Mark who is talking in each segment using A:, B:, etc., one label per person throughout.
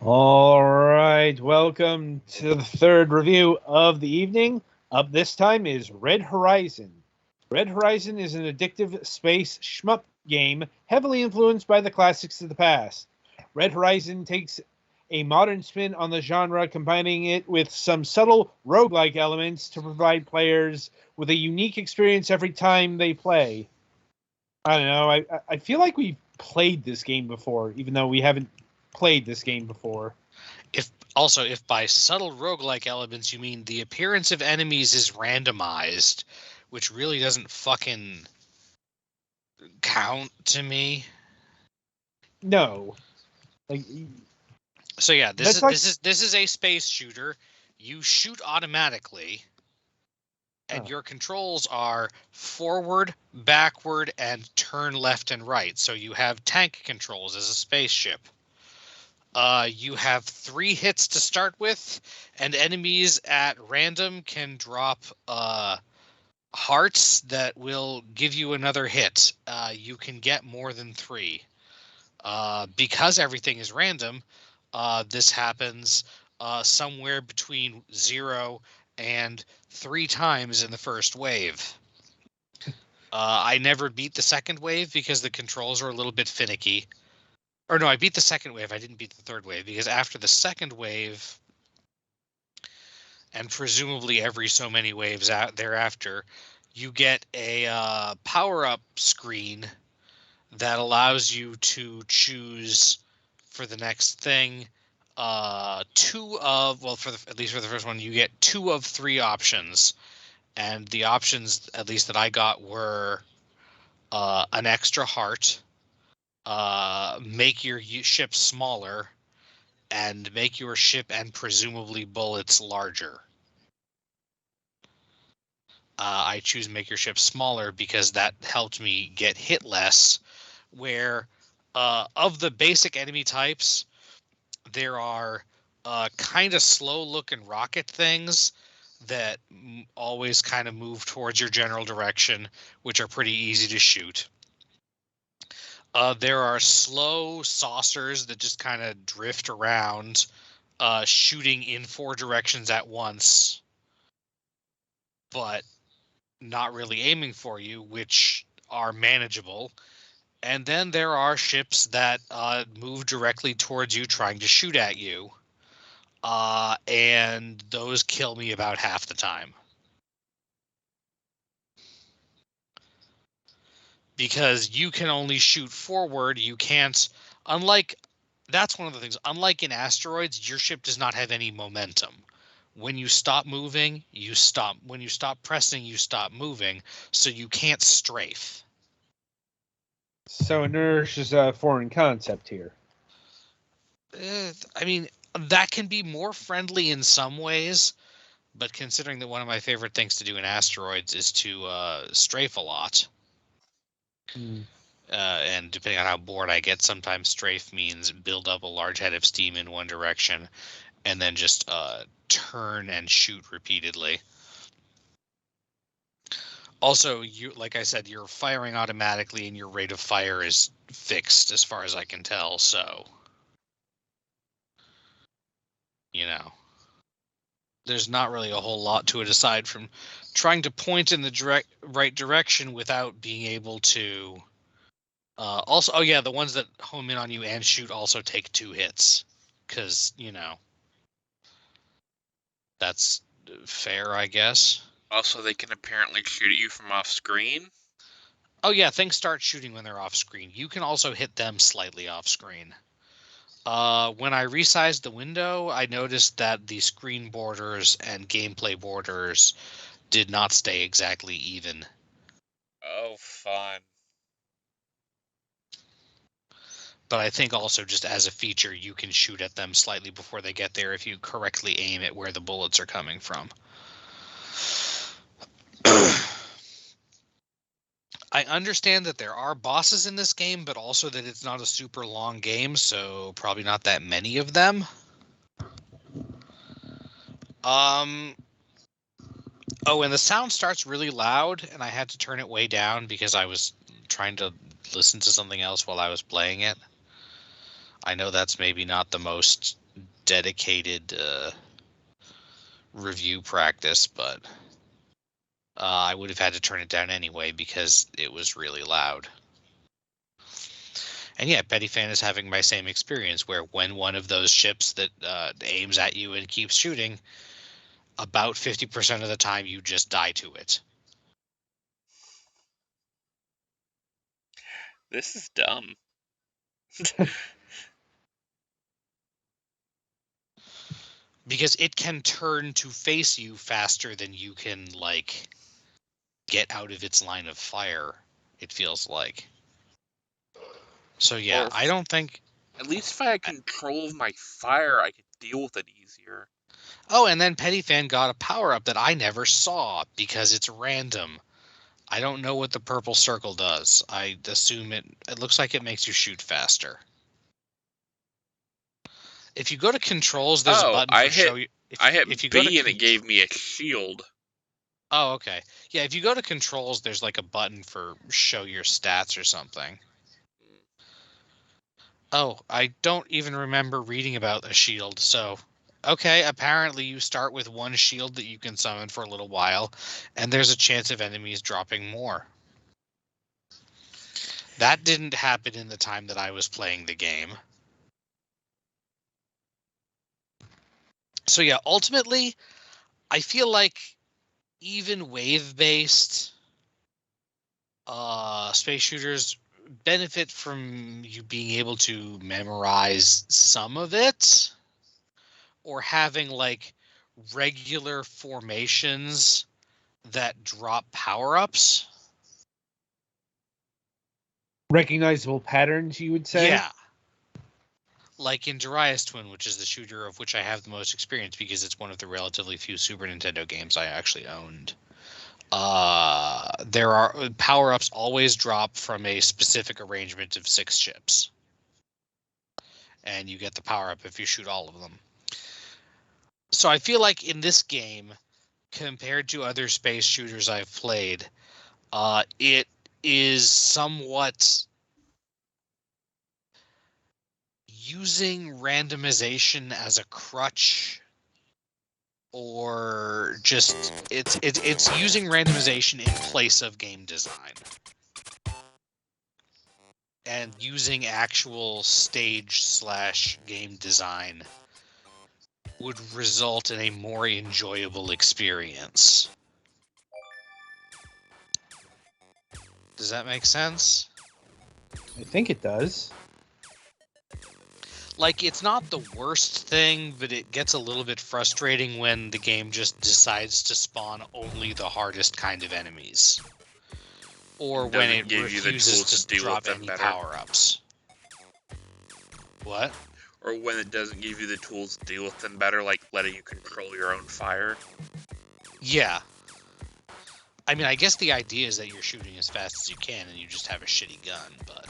A: All right, welcome to the third review of the evening. Up this time is Red Horizon. Red Horizon is an addictive space shmup game heavily influenced by the classics of the past. Red Horizon takes a modern spin on the genre, combining it with some subtle roguelike elements to provide players with a unique experience every time they play. I don't know, I feel like we've played this game before, even though we haven't played this game before.
B: If by subtle roguelike elements you mean the appearance of enemies is randomized, which really doesn't fucking count to me.
A: No. Like
B: So yeah, this
A: that's
B: is
A: like
B: this is a space shooter. You shoot automatically, and your controls are forward, backward, and turn left and right. So you have tank controls as a spaceship. You have 3 hits to start with, and enemies at random can drop hearts that will give you another hit. You can get more than 3. Because everything is random, this happens somewhere between 0 and 3 times in the first wave. I never beat the second wave because the controls are a little bit finicky. Or no, I beat the second wave. I didn't beat the third wave because after the second wave, and presumably every so many waves out thereafter, you get a power-up screen that allows you to choose for the next thing at least for the first one, you get 2 of 3 options, and the options, at least that I got, were an extra heart, make your ship smaller, and make your ship and presumably bullets larger. I choose make your ship smaller because that helped me get hit less, where of the basic enemy types, there are kind of slow-looking rocket things that always kind of move towards your general direction, which are pretty easy to shoot. There are slow saucers that just kind of drift around, shooting in 4 directions at once, but not really aiming for you, which are manageable. And then there are ships that move directly towards you, trying to shoot at you. And those kill me about half the time. Because you can only shoot forward, you can't, that's one of the things, unlike in asteroids, your ship does not have any momentum. When you stop moving, you stop. When you stop pressing, you stop moving, so you can't strafe.
A: so inertia is a foreign concept here.
B: I mean, that can be more friendly in some ways, but considering that one of my favorite things to do in asteroids is to strafe a lot, and depending on how bored I get, sometimes strafe means build up a large head of steam in one direction and then just turn and shoot repeatedly. Also, like I said, you're firing automatically and your rate of fire is fixed as far as I can tell, so there's not really a whole lot to it aside from trying to point in the right direction without being able to also, the ones that home in on you and shoot also take 2 hits, because that's fair, I guess.
C: Also, they can apparently shoot at you from off screen.
B: Oh yeah, things start shooting when they're off screen. You can also hit them slightly off screen. When I resized the window, I noticed that the screen borders and gameplay borders did not stay exactly even.
C: Oh, fun.
B: But I think also just as a feature, you can shoot at them slightly before they get there if you correctly aim at where the bullets are coming from. I understand that there are bosses in this game, but also that it's not a super long game, so probably not that many of them. Oh, and the sound starts really loud, and I had to turn it way down because I was trying to listen to something else while I was playing it. I know that's maybe not the most dedicated review practice, but I would have had to turn it down anyway because it was really loud. And yeah, Petty Fan is having my same experience where when one of those ships that aims at you and keeps shooting, about 50% of the time you just die to it.
C: This is dumb.
B: Because it can turn to face you faster than you can, like, get out of its line of fire, it feels like. So yeah,
C: Or
B: I don't think...
C: At least if I had control of my fire, I could deal with it easier.
B: Oh, and then Petty Fan got a power-up that I never saw because it's random. I don't know what the purple circle does. I assume it looks like it makes you shoot faster. If you go to controls, there's a button for show you.
C: I hit
B: if you
C: B
B: go to
C: and it gave me a shield.
B: Oh, okay. Yeah, if you go to controls, there's like a button for show your stats or something. Oh, I don't even remember reading about a shield, so... Okay, apparently you start with one shield that you can summon for a little while, and there's a chance of enemies dropping more. That didn't happen in the time that I was playing the game. So yeah, ultimately, I feel like even wave-based space shooters benefit from you being able to memorize some of it, or having like regular formations that drop power-ups.
A: Recognizable patterns, you would say?
B: Yeah. Like in Darius Twin, which is the shooter of which I have the most experience because it's one of the relatively few Super Nintendo games I actually owned. There are power-ups always drop from a specific arrangement of 6 ships. And you get the power-up if you shoot all of them. So I feel like in this game, compared to other space shooters I've played, it is somewhat using randomization as a crutch, or just it's using randomization in place of game design, and using actual stage/game design would result in a more enjoyable experience. Does that make sense?
A: I think it does.
B: Like, it's not the worst thing, but it gets a little bit frustrating when the game just decides to spawn only the hardest kind of enemies. Or when it refuses to drop any power-ups. What?
C: Or when it doesn't give you the tools to deal with them better, like letting you control your own fire.
B: Yeah. I mean, I guess the idea is that you're shooting as fast as you can and you just have a shitty gun, but...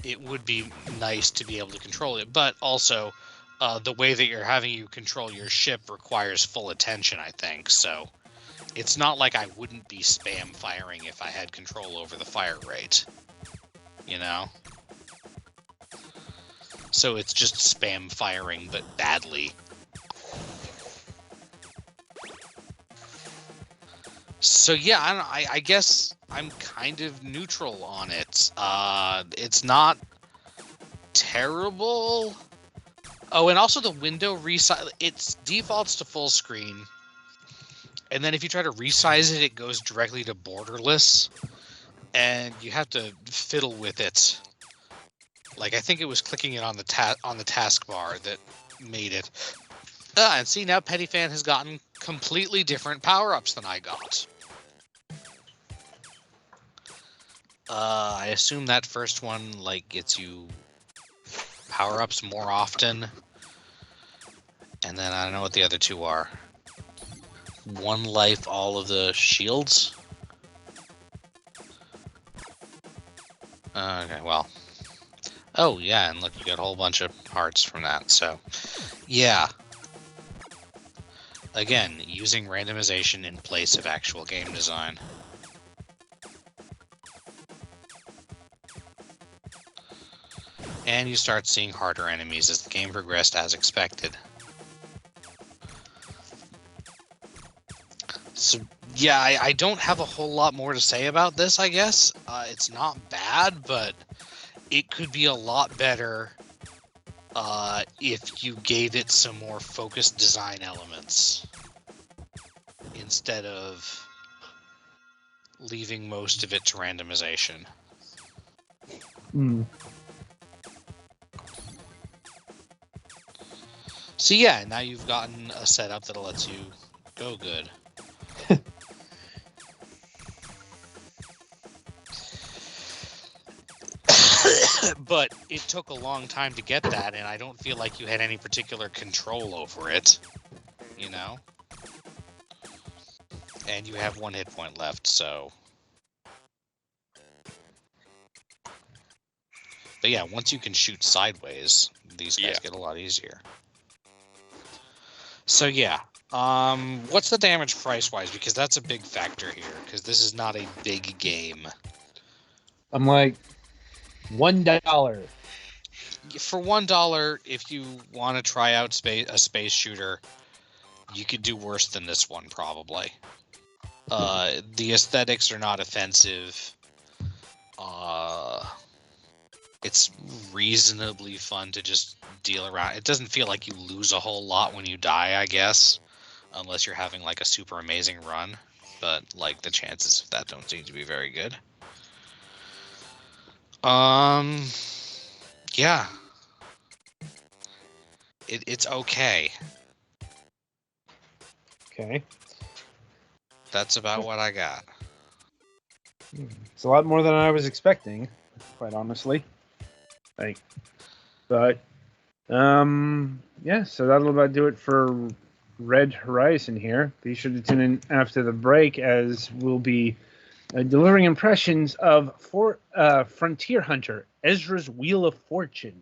B: it would be nice to be able to control it. But also, the way that you're having you control your ship requires full attention, I think. So it's not like I wouldn't be spam firing if I had control over the fire rate. You know? So it's just spam firing, but badly. So yeah, I guess I'm kind of neutral on it. It's not terrible. Oh, and also the window resize, it defaults to full screen. And then if you try to resize it, it goes directly to borderless. And you have to fiddle with it. Like, I think it was clicking it on the taskbar that made it. And see, now Petty Fan has gotten completely different power-ups than I got. I assume that first one, like, gets you power-ups more often. And then I don't know what the other two are. 1 life, all of the shields? Okay, well. Oh, yeah, and look, you got a whole bunch of hearts from that, so... yeah. Again, using randomization in place of actual game design. And you start seeing harder enemies as the game progressed as expected. So, yeah, I don't have a whole lot more to say about this, I guess. It's not bad, but it could be a lot better if you gave it some more focused design elements instead of leaving most of it to randomization. So yeah, now you've gotten a setup that lets you go good. But it took a long time to get that, and I don't feel like you had any particular control over it, you know? And you have 1 hit point left, so... But yeah, once you can shoot sideways, these guys get a lot easier. So yeah, what's the damage price-wise? Because that's a big factor here, because this is not a big game.
A: I'm like, $1.
B: For $1, if you want to try out a space shooter, you could do worse than this one, probably. The aesthetics are not offensive. It's reasonably fun to just deal around. It doesn't feel like you lose a whole lot when you die, I guess, unless you're having like a super amazing run. But like the chances of that don't seem to be very good. Yeah. It's okay.
A: Okay.
B: That's about what I got.
A: It's a lot more than I was expecting, quite honestly. Yeah, so that'll about do it for Red Horizon here. Be sure to tune in after the break, as we'll be delivering impressions of Frontier Hunter, Ezra's Wheel of Fortune.